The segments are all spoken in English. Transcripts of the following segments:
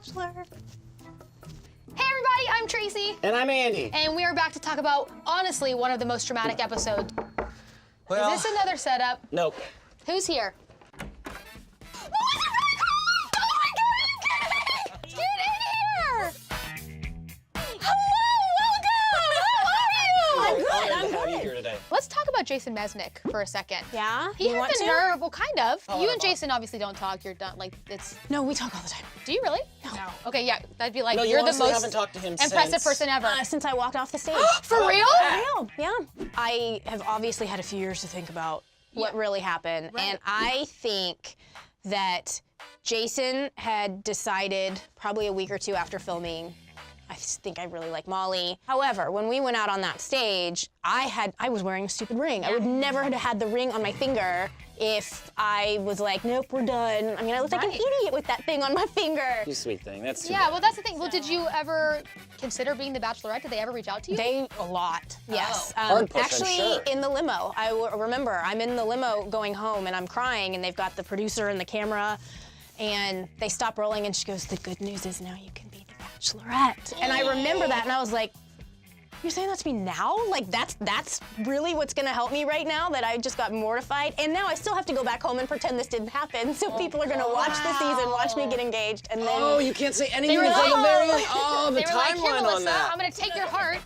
Bachelor. Hey everybody, I'm Tracy. And I'm Andy. And we are back to talk about, honestly, one of the most dramatic episodes. Well, Is this another setup? Nope. Who's here? Get in here! Hello, welcome! How are you? I'm good. Here today. Let's talk about Jason Mesnick for a second. Yeah? He You want has the to? nerve, well, kind of. Oh, You and well. Jason obviously don't talk. You're done, like, it's... No, we talk all the time. Do you really? No. Okay, yeah, that'd be like, No, you you're the honestly most haven't talked to him impressive since- person ever. Since I walked off the stage. For real? Real, yeah. I have obviously had a few years to think about what really happened, and I think that Jason had decided probably a week or two after filming, I think I really like Molly. However, when we went out on that stage, I was wearing a stupid ring. I would never have had the ring on my finger if I was like, nope, we're done. I mean, I looked like an idiot with that thing on my finger. You sweet thing. That's too Yeah, bad. well, that's the thing. Well, did you ever consider being the Bachelorette? Did they ever reach out to you? A lot, yes. Hard push, I'm actually, sure. in the limo. Remember, I'm in the limo going home and I'm crying and they've got the producer and the camera and they stop rolling and she goes, the good news is now you can be the Bachelorette. And I remember that and I was like, you're saying that to me now? Like, that's really what's gonna help me right now, that I just got mortified? And now I still have to go back home and pretend this didn't happen, so people are gonna watch the season, watch me get engaged, and then... Oh, you can't say anything were until the like- very end. Oh, the They were like, here, timeline on Melissa, that. I'm gonna take your heart.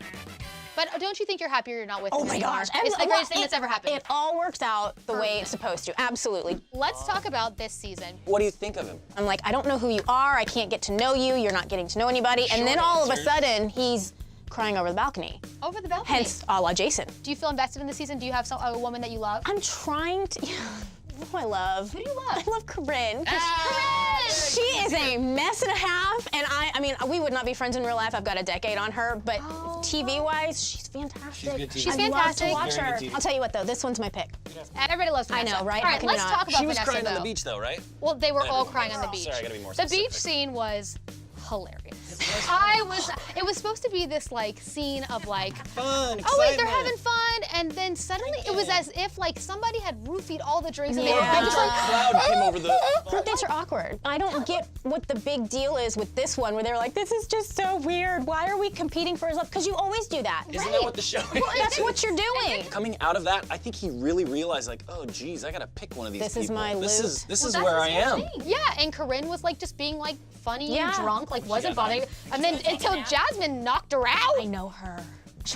But don't you think you're happier you're not with Oh him my anymore? gosh. It's the greatest thing that's ever happened. It all works out the way it's supposed to, absolutely. Let's talk about this season. What do you think of him? I'm like, I don't know who you are, I can't get to know you, you're not getting to know anybody, and then all of a sudden, he's crying over the balcony. Over the balcony. Hence, a la Jason. Do you feel invested in the season? Do you have a woman that you love? I'm trying to, who I love. Who do you love? I love Corinne. Corinne! She is a mess and a half, and I mean, we would not be friends in real life. I've got a decade on her, but TV-wise, she's fantastic. She's good TV. She's I love fantastic. to watch Very her. good TV. I'll tell you what, though, this one's my pick. Everybody loves I Vanessa. know, right? All How right, can you let's not? talk about She was Vanessa, crying on the though. beach, though, right? Well, they were all crying on the beach. Sorry, I gotta be more The specific. beach scene was hilarious. It was supposed to be this like scene of like, Fun, oh wait, they're excitement. having fun, and then suddenly it was as if like somebody had roofied all the drinks and they were Yeah. just like, Cloud came over the... Group dates are awkward. I don't get what the big deal is with this one, where they're like, this is just so weird. Why are we competing for his love? Because you always do that. Isn't that what the show is? That's what you're doing. Coming out of that, I think he really realized, like, oh, geez, I gotta pick one of these This people. is my This loot. is That's where I his whole am. thing. Yeah, and Corinne was like just being like funny Yeah. and drunk, like wasn't bothering. And then until Jasmine knocked her out. I know her.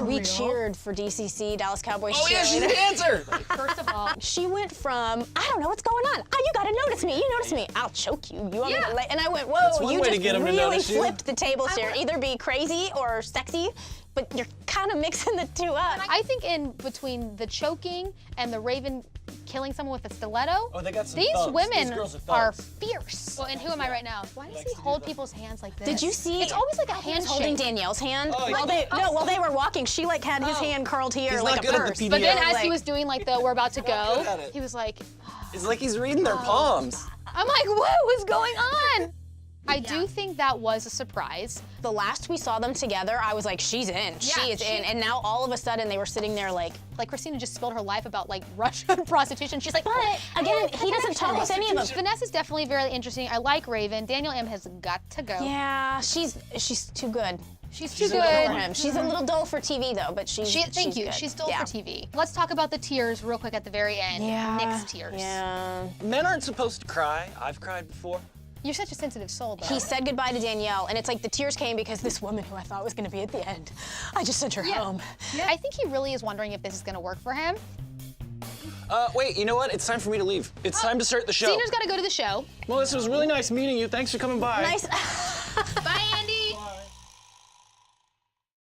We real? cheered for DCC, Dallas Cowboys Oh, yeah, she's a cheerleader. dancer. First of all, She went from, I don't know what's going on. Oh, you gotta notice me. You notice me. I'll choke you. You want me Yeah. to and I went, whoa, That's one you way to just get 'em to really notice you. flipped the tables here. Either be crazy or sexy, but you're kind of mixing the two up. I think in between the choking and the Raven killing someone with a stiletto, Oh, they got some these thugs. women These girls are are thugs. fierce. Well, and who am I right now? Why does he hold people's hands like this? Did you see? It's always like a He was handshake. holding Danielle's hand Oh, while they were walking. She like had his hand curled here He's like not a good at the purse. PD. But then Yeah, as he was doing like the we're about to good at go, it. he was like, It's like he's reading their palms. I'm like, what is going on? I do think that was a surprise. The last we saw them together, I was like, she's in. She is in. And now all of a sudden they were sitting there like. Like Christina just spilled her life about like Russian prostitution. She's like, But again, he doesn't talk with any of them. Vanessa's definitely very interesting. I like Raven. Daniel M has got to go. Yeah, she's too good. She's too a good. good For him. She's a little dull for TV though, but she's Thank you. good. She's still Yeah. for TV. Let's talk about the tears real quick at the very end. Yeah. Nick's tears. Yeah. Men aren't supposed to cry. I've cried before. You're such a sensitive soul, though. He said goodbye to Danielle, and it's like the tears came because this woman who I thought was gonna be at the end, I just sent her home. I think he really is wondering if this is going to work for him. Wait, you know what? It's time for me to leave. It's time to start the show. Zena's got to go to the show. Melissa, it was really nice meeting you. Thanks for coming by. Nice. Bye.